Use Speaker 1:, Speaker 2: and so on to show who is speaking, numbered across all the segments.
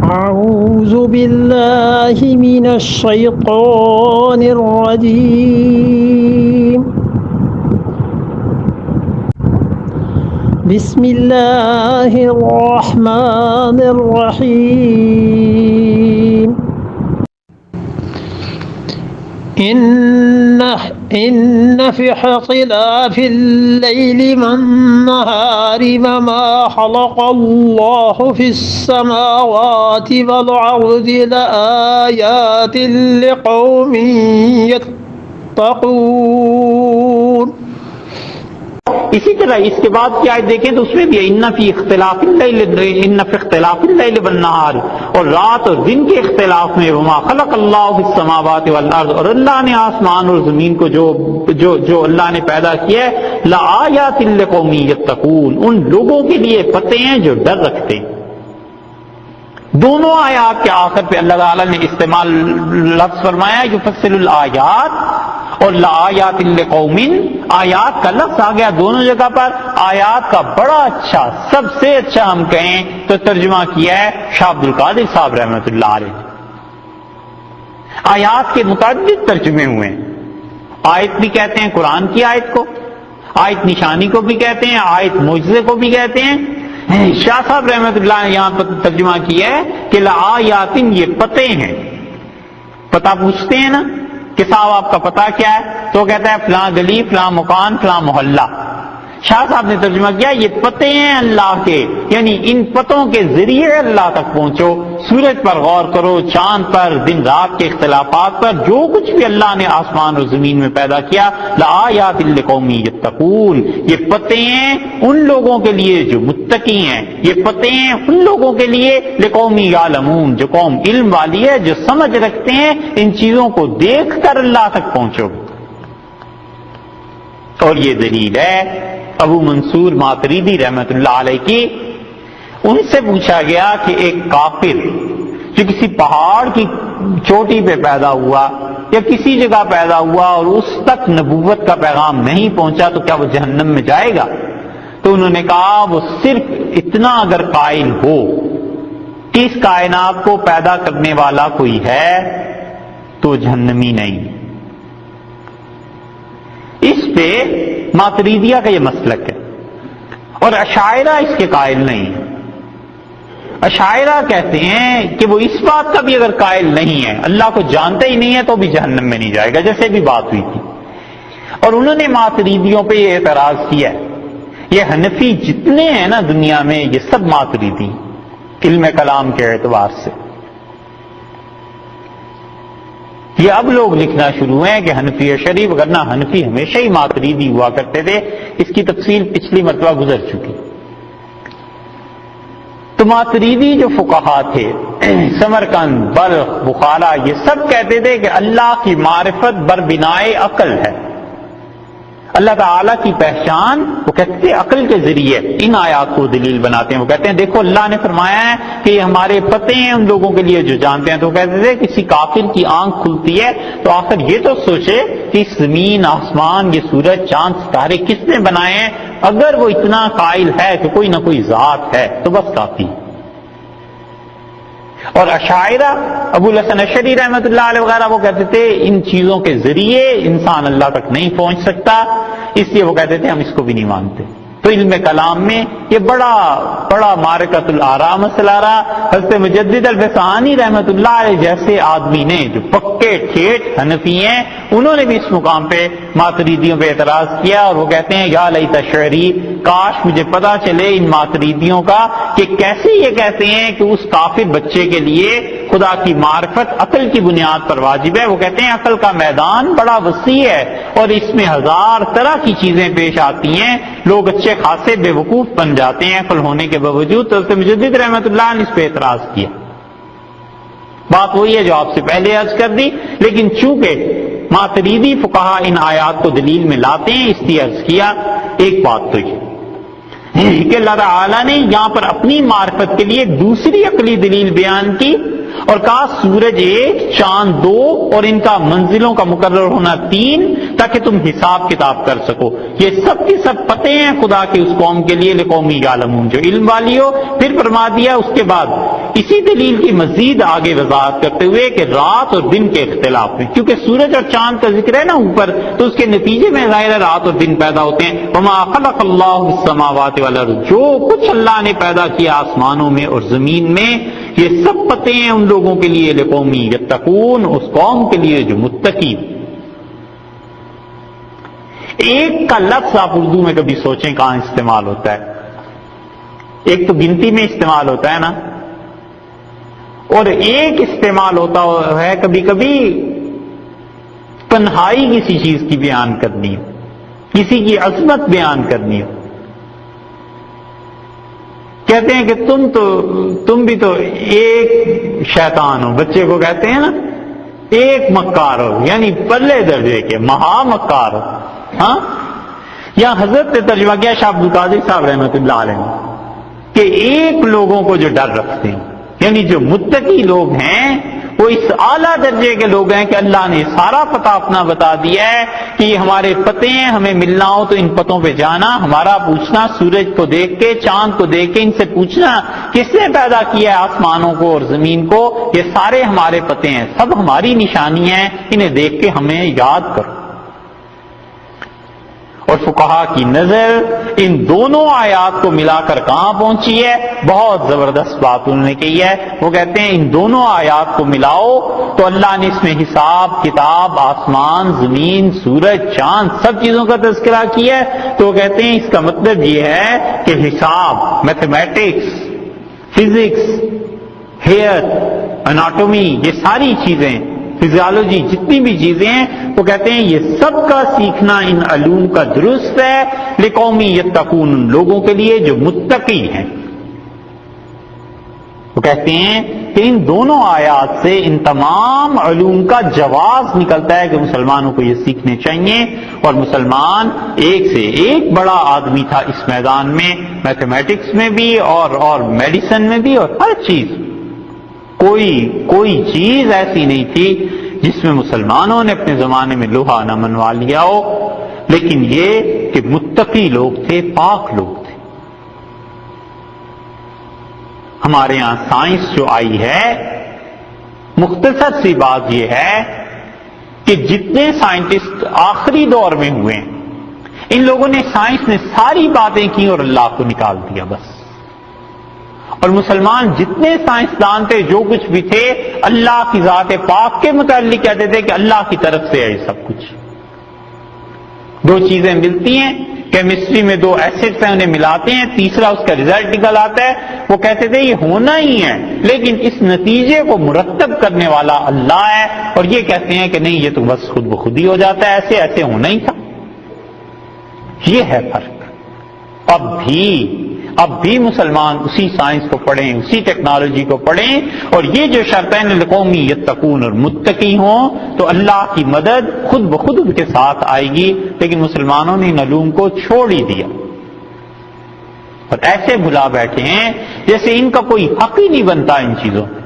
Speaker 1: أعوذ بالله من الشيطان الرجيم بسم الله الرحمن الرحيم إن في اختلاف الليل والنهار وما خلق الله في السماوات والأرض لآيات لقوم يتقون.
Speaker 2: اسی طرح اس کے بعد کی آیت دیکھیں تو اس میں بھی ان فی اختلاف اللیل والنہار، اور رات اور دن کے اختلاف میں وما خلق اللہ فی السماوات والارض، اور اللہ نے آسمان اور زمین کو جو اللہ نے پیدا کیا ہے، لآیات لقوم یتقون، ان لوگوں کے لیے پتے ہیں جو ڈر رکھتے ہیں. دونوں آیات کے آخر پہ اللہ تعالیٰ نے استعمال لفظ فرمایا یفصل الآیات، اور لآیات لقوم، آیات کا لفظ آ گیا دونوں جگہ پر. آیات کا بڑا اچھا، سب سے اچھا ہم کہیں تو ترجمہ کیا ہے شاہ عبد القادر صاحب رحمۃ اللہ علیہ. آیات کے متعدد ترجمے ہوئے ہیں. آیت بھی کہتے ہیں قرآن کی آیت کو، آیت نشانی کو بھی کہتے ہیں، آیت معجزے کو بھی کہتے ہیں. شاہ صاحب رحمۃ اللہ نے یہاں پر ترجمہ کیا ہے کہ لآیات، یہ پتے ہیں. پتہ پوچھتے ہیں نا کہ صاحب آپ کا پتہ کیا ہے، تو کہتا ہے فلاں گلی، فلاں مکان، فلاں محلہ. شاہ صاحب نے ترجمہ کیا یہ پتے ہیں اللہ کے، یعنی ان پتوں کے ذریعے اللہ تک پہنچو. سورج پر غور کرو، چاند پر، دن رات کے اختلافات پر، جو کچھ بھی اللہ نے آسمان اور زمین میں پیدا کیا، لآیات لقوم یتقون، یہ پتے ہیں ان لوگوں کے لیے جو متقی ہیں، یہ پتے ہیں ان لوگوں کے لیے لقوم یعلمون، جو قوم علم والی ہے، جو سمجھ رکھتے ہیں. ان چیزوں کو دیکھ کر اللہ تک پہنچو. اور یہ دلیل ہے ابو منصور ماتریدی رحمۃ اللہ علیہ کی. ان سے پوچھا گیا کہ ایک کافر جو کسی پہاڑ کی چوٹی پہ پیدا ہوا یا کسی جگہ پیدا ہوا اور اس تک نبوت کا پیغام نہیں پہنچا تو کیا وہ جہنم میں جائے گا؟ تو انہوں نے کہا وہ صرف اتنا اگر قائل ہو کہ اس کائنات کو پیدا کرنے والا کوئی ہے تو جہنمی نہیں. اس پہ ماتریدیہ کا یہ مسلک ہے، اور اشاعرہ اس کے قائل نہیں ہے. اشاعرہ کہتے ہیں کہ وہ اس بات کا بھی اگر قائل نہیں ہے، اللہ کو جانتا ہی نہیں ہے تو بھی جہنم میں نہیں جائے گا، جیسے بھی بات ہوئی تھی. اور انہوں نے ماتریدیوں پہ یہ اعتراض کیا ہے. یہ حنفی جتنے ہیں نا دنیا میں، یہ سب ماتریدی علم کلام کے اعتبار سے. یہ اب لوگ لکھنا شروع ہیں کہ حنفی شریف، ورنہ حنفی ہمیشہ ہی ماتریدی ہوا کرتے تھے. اس کی تفصیل پچھلی مرتبہ گزر چکی. تو ماتریدی جو فقہا تھے، سمرقند، بلخ، بخارا، یہ سب کہتے تھے کہ اللہ کی معرفت بربنائے عقل ہے. اللہ تعالیٰ کی پہچان وہ کہتے تھے عقل کے ذریعے. ان آیات کو دلیل بناتے ہیں. وہ کہتے ہیں دیکھو اللہ نے فرمایا ہے کہ یہ ہمارے پتے ہیں ان لوگوں کے لیے جو جانتے ہیں. تو وہ کہتے تھے کسی کافر کی آنکھ کھلتی ہے تو آخر یہ تو سوچے کہ اس زمین، آسمان، یہ سورج، چاند، ستارے کس نے بنائے ہیں. اگر وہ اتنا قائل ہے کہ کوئی نہ کوئی ذات ہے تو بس کافی. اور اشاعرہ ابو الحسن اشعری رحمۃ اللہ علیہ وغیرہ وہ کہتے تھے ان چیزوں کے ذریعے انسان اللہ تک نہیں پہنچ سکتا، اس لیے وہ کہتے تھے ہم اس کو بھی نہیں مانتے. تو علم کلام میں یہ بڑا معرکۃ الآراء مسئلہ رہا. حضرت مجدد الفسانی رحمۃ اللہ علیہ جیسے آدمی نے جو پکے ٹھیٹ حنفی ہیں، انہوں نے بھی اس مقام پہ ماتریدیوں پہ اعتراض کیا. اور وہ کہتے ہیں یا لیت شعری، کاش مجھے پتا چلے ان ماتریدیوں کا کہ کیسے یہ کہتے ہیں کہ اس کافر بچے کے لیے خدا کی معرفت عقل کی بنیاد پر واجب ہے. وہ کہتے ہیں عقل کا میدان بڑا وسیع ہے اور اس میں ہزار طرح کی چیزیں پیش آتی ہیں، لوگ اچھے خاصے بے وقوف بن جاتے ہیں عقل ہونے کے باوجود. تو حضرت مجدد رحمۃ اللہ نے اس پہ اعتراض کیا. بات وہی ہے جو آپ سے پہلے عرض کر دی، لیکن چونکہ ماتریدی فقہا ان آیات کو دلیل میں لاتے ہیں اس لیے عرض کیا. ایک بات تو یہ کہ اللہ تعالیٰ نے یہاں پر اپنی معرفت کے لیے دوسری عقلی دلیل بیان کی اور کہا سورج 1، چاند 2 اور ان کا منزلوں کا مقرر ہونا 3، تاکہ تم حساب کتاب کر سکو. یہ سب کے سب پتے ہیں خدا کے اس قوم کے لیے لقوم یعلمون جو علم والی ہو. پھر فرما دیا اس کے بعد اسی دلیل کی مزید آگے وضاحت کرتے ہوئے کہ رات اور دن کے اختلاف میں، کیونکہ سورج اور چاند کا ذکر ہے نا اوپر، تو اس کے نتیجے میں ظاہر رات اور دن پیدا ہوتے ہیں۔ وما خلق اللہ السماوات والارض، جو کچھ اللہ نے پیدا کیا آسمانوں میں اور زمین میں، یہ سب پتے ہیں ان لوگوں کے لیے، لقوم یتقون، اس قوم کے لیے جو متقی۔ ایک کا لفظ آپ اردو میں کبھی سوچیں کہاں استعمال ہوتا ہے؟ ایک تو گنتی میں استعمال ہوتا ہے نا، اور ایک استعمال ہوتا ہے کبھی کبھی تنہائی کسی چیز کی بیان کرنی ہو، کسی کی عظمت بیان کرنی ہو۔ کہتے ہیں کہ تم بھی تو ایک شیطان ہو، بچے کو کہتے ہیں نا ایک مکار ہو، یعنی پلے درجے کے مہا مکار ہو۔ ہاں، یا حضرت نے ترجمہ کیا شاہ عبد القادر صاحب رحمۃ اللہ علیہ کہ ایک لوگوں کو جو ڈر رکھتے ہیں، یعنی جو متقی لوگ ہیں وہ اس اعلیٰ درجے کے لوگ ہیں کہ اللہ نے سارا پتہ اپنا بتا دیا ہے کہ یہ ہمارے پتے ہیں، ہمیں ملنا ہو تو ان پتوں پہ جانا، ہمارا پوچھنا سورج کو دیکھ کے، چاند کو دیکھ کے ان سے پوچھنا کس نے پیدا کیا ہے آسمانوں کو اور زمین کو، یہ سارے ہمارے پتے ہیں، سب ہماری نشانی ہیں، انہیں دیکھ کے ہمیں یاد کرو۔ اور فقہا کی نظر ان دونوں آیات کو ملا کر کہاں پہنچی ہے؟ بہت زبردست بات انہوں نے کہی ہے۔ وہ کہتے ہیں ان دونوں آیات کو ملاؤ تو اللہ نے اس میں حساب کتاب، آسمان، زمین، سورج، چاند، سب چیزوں کا تذکرہ کیا ہے، تو وہ کہتے ہیں اس کا مطلب یہ ہے کہ حساب، میتھمیٹکس، فزکس، ہیئر، اناٹومی، یہ ساری چیزیں، فزیالوجی، جتنی بھی چیزیں ہیں، وہ کہتے ہیں یہ سب کا سیکھنا ان علوم کا درست ہے لقوم یتقون، لوگوں کے لیے جو متقی ہیں۔ وہ کہتے ہیں کہ ان دونوں آیات سے ان تمام علوم کا جواز نکلتا ہے کہ مسلمانوں کو یہ سیکھنے چاہیے، اور مسلمان ایک سے ایک بڑا آدمی تھا اس میدان میں، میتھمیٹکس میں بھی اور میڈیسن میں بھی، اور ہر چیز، کوئی چیز ایسی نہیں تھی جس میں مسلمانوں نے اپنے زمانے میں لوہا نہ منوا لیا ہو، لیکن یہ کہ متقی لوگ تھے، پاک لوگ تھے۔ ہمارے یہاں سائنس جو آئی ہے، مختصر سی بات یہ ہے کہ جتنے سائنٹسٹ آخری دور میں ہوئے ہیں، ان لوگوں نے سائنس نے ساری باتیں کی اور اللہ کو نکال دیا بس، اور مسلمان جتنے سائنسدان تھے، جو کچھ بھی تھے، اللہ کی ذات پاک کے متعلق کہتے تھے کہ اللہ کی طرف سے ہے یہ سب کچھ۔ دو چیزیں ملتی ہیں، کیمسٹری میں دو ایسڈز ہیں، انہیں ملاتے ہیں، تیسرا اس کا ریزلٹ نکل آتا ہے، وہ کہتے تھے یہ ہونا ہی ہے، لیکن اس نتیجے کو مرتب کرنے والا اللہ ہے، اور یہ کہتے ہیں کہ نہیں یہ تو بس خود بخود ہی ہو جاتا ہے، ایسے ہونا ہی تھا۔ یہ ہے فرق۔ اب بھی مسلمان اسی سائنس کو پڑھیں، اسی ٹیکنالوجی کو پڑھیں، اور یہ جو شرطیں لقومی یتقون اور متقی ہوں تو اللہ کی مدد خود بخود ان کے ساتھ آئے گی، لیکن مسلمانوں نے ان علوم کو چھوڑ ہی دیا اور ایسے بھلا بیٹھے ہیں جیسے ان کا کوئی حق ہی نہیں بنتا ان چیزوں میں۔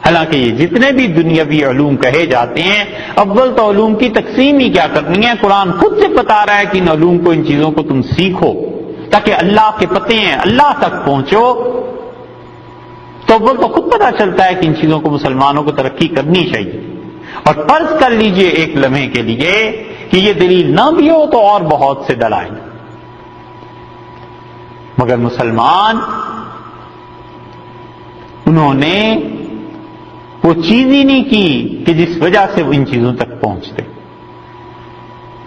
Speaker 2: حالانکہ یہ جتنے بھی دنیاوی علوم کہے جاتے ہیں، اول تو علوم کی تقسیم ہی کیا کرنی ہے، قرآن خود سے بتا رہا ہے کہ ان علوم کو، ان چیزوں کو تم سیکھو تاکہ اللہ کے پتے ہیں، اللہ تک پہنچو، تو اول تو خود پتا چلتا ہے کہ ان چیزوں کو مسلمانوں کو ترقی کرنی چاہیے۔ اور فرض کر لیجئے ایک لمحے کے لیے کہ یہ دلیل نہ بھی ہو تو اور بہت سے دلائل، مگر مسلمان انہوں نے وہ چیز ہی نہیں کی کہ جس وجہ سے وہ ان چیزوں تک پہنچتے۔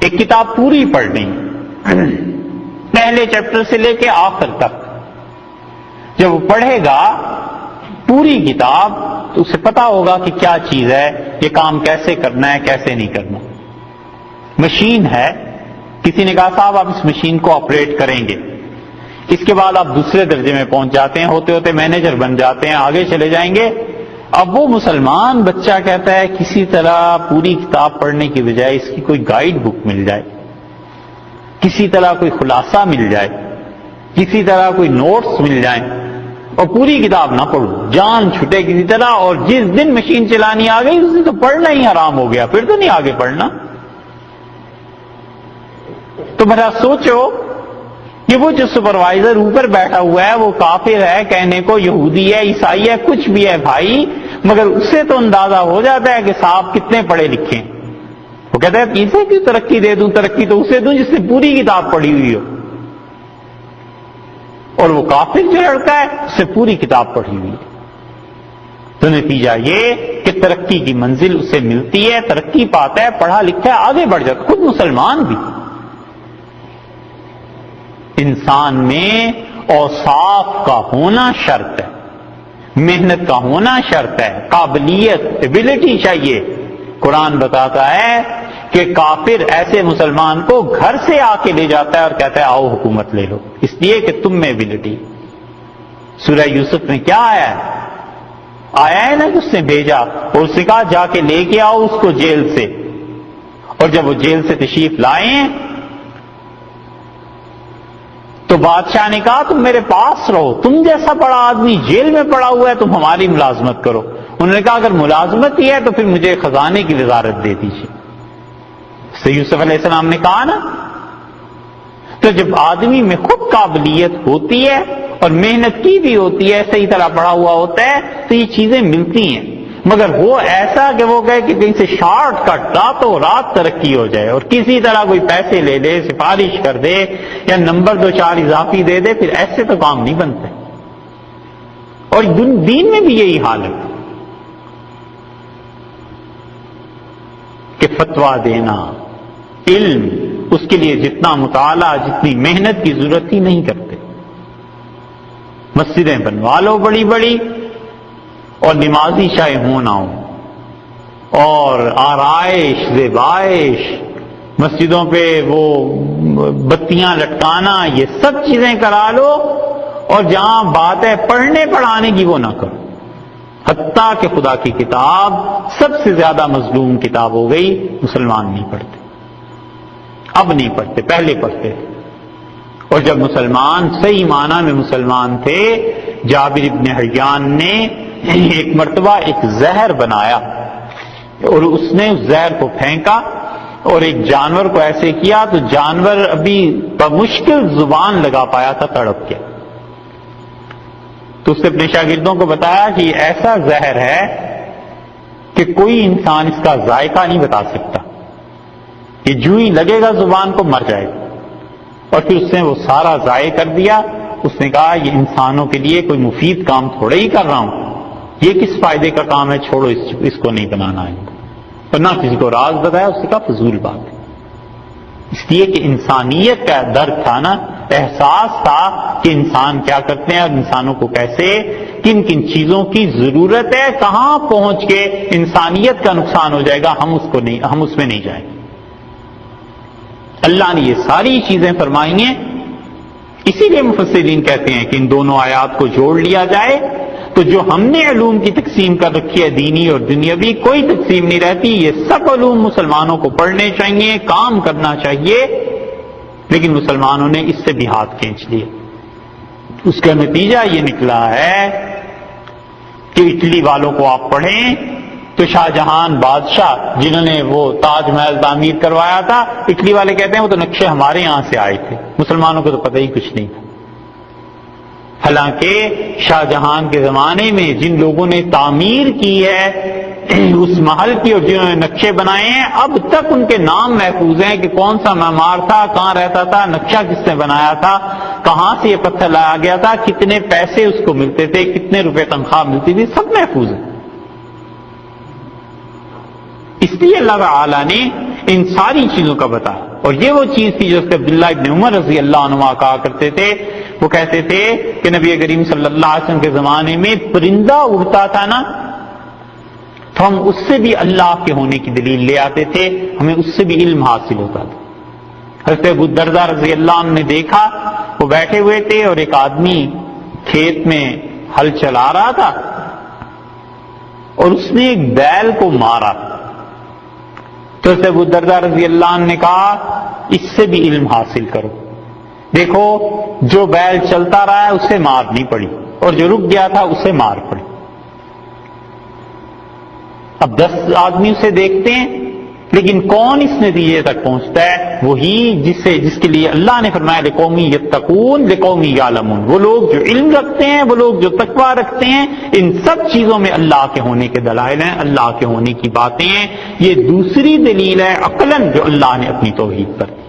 Speaker 2: ایک کتاب پوری پڑھنی، پہلے چیپٹر سے لے کے آخر تک، جب وہ پڑھے گا پوری کتاب تو اسے پتا ہوگا کہ کیا چیز ہے، یہ کام کیسے کرنا ہے، کیسے نہیں کرنا۔ مشین ہے، کسی نے کہا صاحب آپ اس مشین کو آپریٹ کریں گے، اس کے بعد آپ دوسرے درجے میں پہنچ جاتے ہیں، ہوتے ہوتے مینیجر بن جاتے ہیں، آگے چلے جائیں گے۔ اب وہ مسلمان بچہ کہتا ہے کسی طرح پوری کتاب پڑھنے کی بجائے اس کی کوئی گائیڈ بک مل جائے، کسی طرح کوئی خلاصہ مل جائے، کسی طرح کوئی نوٹس مل جائیں، اور پوری کتاب نہ پڑھو، جان چھٹے کسی طرح، اور جس دن مشین چلانی آ گئی اس دن تو پڑھنا ہی حرام ہو گیا، پھر تو نہیں آگے پڑھنا۔ تو بھلا سوچو کہ وہ جو سپروائزر اوپر بیٹھا ہوا ہے وہ کافر ہے، کہنے کو یہودی ہے، عیسائی ہے، کچھ بھی ہے بھائی، مگر اس سے تو اندازہ ہو جاتا ہے کہ صاحب کتنے پڑھے لکھے ہیں۔ وہ کہتا ہے اسے کیوں ترقی دے دوں، ترقی تو اسے دوں جس نے پوری کتاب پڑھی ہوئی ہو، اور وہ کافر جو لڑکا ہے اس سے پوری کتاب پڑھی ہوئی ہے۔ تو نتیجہ یہ کہ ترقی کی منزل اسے ملتی ہے، ترقی پاتا ہے، پڑھا لکھا ہے، آگے بڑھ جاتا ہے، خود مسلمان بھی۔ انسان میں اوصاف کا ہونا شرط ہے، محنت کا ہونا شرط ہے، قابلیت، ایبلٹی چاہیے۔ قرآن بتاتا ہے کہ کافر ایسے مسلمان کو گھر سے آ کے لے جاتا ہے اور کہتا ہے آؤ حکومت لے لو، اس لیے کہ تم میں ایبلٹی۔ سورہ یوسف میں کیا آیا ہے نا کہ اس نے بھیجا اور اس نے کہا جا کے لے کے آؤ اس کو جیل سے، اور جب وہ جیل سے تشریف لائے تو بادشاہ نے کہا تم میرے پاس رہو، تم جیسا بڑا آدمی جیل میں پڑا ہوا ہے، تم ہماری ملازمت کرو۔ انہوں نے کہا اگر ملازمت ہی ہے تو پھر مجھے خزانے کی وزارت دے دیجیے۔ تو یوسف علیہ السلام نے کہا نا، تو جب آدمی میں خود قابلیت ہوتی ہے اور محنت کی بھی ہوتی ہے، صحیح طرح پڑھا ہوا ہوتا ہے، تو یہ چیزیں ملتی ہیں، مگر وہ ایسا کہ وہ کہے کہ کہیں سے شارٹ کٹ راتوں رات ترقی ہو جائے اور کسی طرح کوئی پیسے لے لے، سفارش کر دے یا نمبر 2-4 اضافی دے دے، پھر ایسے تو کام نہیں بنتے۔ اور دین میں بھی یہی حال ہے کہ فتویٰ دینا، علم، اس کے لیے جتنا مطالعہ، جتنی محنت کی ضرورت ہی نہیں کرتے۔ مسجدیں بنوا لو بڑی بڑی، اور نمازی چاہے ہو نہ ہو، اور آرائش زیبائش، مسجدوں پہ وہ بتیاں لٹکانا، یہ سب چیزیں کرا لو، اور جہاں بات ہے پڑھنے پڑھانے کی وہ نہ کرو۔ حتیٰ کہ خدا کی کتاب سب سے زیادہ مظلوم کتاب ہو گئی، مسلمان نہیں پڑھتے، اب نہیں پڑھتے، پہلے پڑھتے تھے۔ اور جب مسلمان صحیح معنی میں مسلمان تھے، جابر ابن حیان نے ایک مرتبہ ایک زہر بنایا اور اس نے اس زہر کو پھینکا اور ایک جانور کو ایسے کیا تو جانور ابھی بمشکل زبان لگا پایا تھا، تڑپ کے۔ تو اس نے اپنے شاگردوں کو بتایا کہ یہ ایسا زہر ہے کہ کوئی انسان اس کا ذائقہ نہیں بتا سکتا، یہ جو ہی لگے گا زبان کو مر جائے گا۔ اور پھر اس نے وہ سارا ضائع کر دیا۔ اس نے کہا یہ انسانوں کے لیے کوئی مفید کام تھوڑا ہی کر رہا ہوں، یہ کس فائدے کا کام ہے، چھوڑو اس کو نہیں بنانا ہے۔ اور نہ کسی کو راز بتایا، اس نے کہا فضول بات ہے۔ اس لیے کہ انسانیت کا درد تھا نا، احساس تھا کہ انسان کیا کرتے ہیں اور انسانوں کو کیسے کن کن چیزوں کی ضرورت ہے، کہاں پہنچ کے انسانیت کا نقصان ہو جائے گا، ہم اس میں نہیں جائیں گے۔ اللہ نے یہ ساری چیزیں فرمائی ہیں، اسی لیے مفسرین کہتے ہیں کہ ان دونوں آیات کو جوڑ لیا جائے تو جو ہم نے علوم کی تقسیم کر رکھی ہے، دینی اور دنیاوی، کوئی تقسیم نہیں رہتی۔ یہ سب علوم مسلمانوں کو پڑھنے چاہیے، کام کرنا چاہیے، لیکن مسلمانوں نے اس سے بھی ہاتھ کھینچ لیے۔ اس کا نتیجہ یہ نکلا ہے کہ اٹلی والوں کو آپ پڑھیں تو شاہ جہان بادشاہ جنہوں نے وہ تاج محل تعمیر کروایا تھا، اٹلی والے کہتے ہیں وہ تو نقشے ہمارے یہاں سے آئے تھے، مسلمانوں کو تو پتہ ہی کچھ نہیں تھا۔ حالانکہ شاہ جہان کے زمانے میں جن لوگوں نے تعمیر کی ہے اس محل کی اور جنہوں نے نقشے بنائے ہیں، اب تک ان کے نام محفوظ ہیں کہ کون سا معمار تھا، کہاں رہتا تھا، نقشہ کس نے بنایا تھا، کہاں سے یہ پتھر لایا گیا تھا، کتنے پیسے اس کو ملتے تھے، کتنے روپے تنخواہ ملتی تھی، سب محفوظ ہے۔ اس لیے اللہ تعالی نے ان ساری چیزوں کا بتایا۔ اور یہ وہ چیز تھی جو اس کے عبداللہ ابن عمر رضی اللہ عنہ کہا کرتے تھے، وہ کہتے تھے کہ نبی کریم صلی اللہ علیہ وسلم کے زمانے میں پرندہ اڑتا تھا نا، تو ہم اس سے بھی اللہ کے ہونے کی دلیل لے آتے تھے، ہمیں اس سے بھی علم حاصل ہوتا تھا۔ حضرت ابو الدرداء رضی اللہ عنہ نے دیکھا، وہ بیٹھے ہوئے تھے اور ایک آدمی کھیت میں ہل چلا رہا تھا اور اس نے ایک بیل کو مارا، تو حضرت ابو الدرداء رضی اللہ عنہ نے کہا اس سے بھی علم حاصل کرو، دیکھو جو بیل چلتا رہا ہے اسے مار نہیں پڑی اور جو رک گیا تھا اسے مار پڑی۔ اب 10 آدمی اسے دیکھتے ہیں لیکن کون اس نتیجے تک پہنچتا ہے؟ وہی جس کے لیے اللہ نے فرمایا لقومی یتقون لقومی یعلمون، وہ لوگ جو علم رکھتے ہیں، وہ لوگ جو تقوی رکھتے ہیں. ان سب چیزوں میں اللہ کے ہونے کے دلائل ہیں، اللہ کے ہونے کی باتیں ہیں. یہ دوسری دلیل ہے عقلاً جو اللہ نے اپنی توحید پر دی.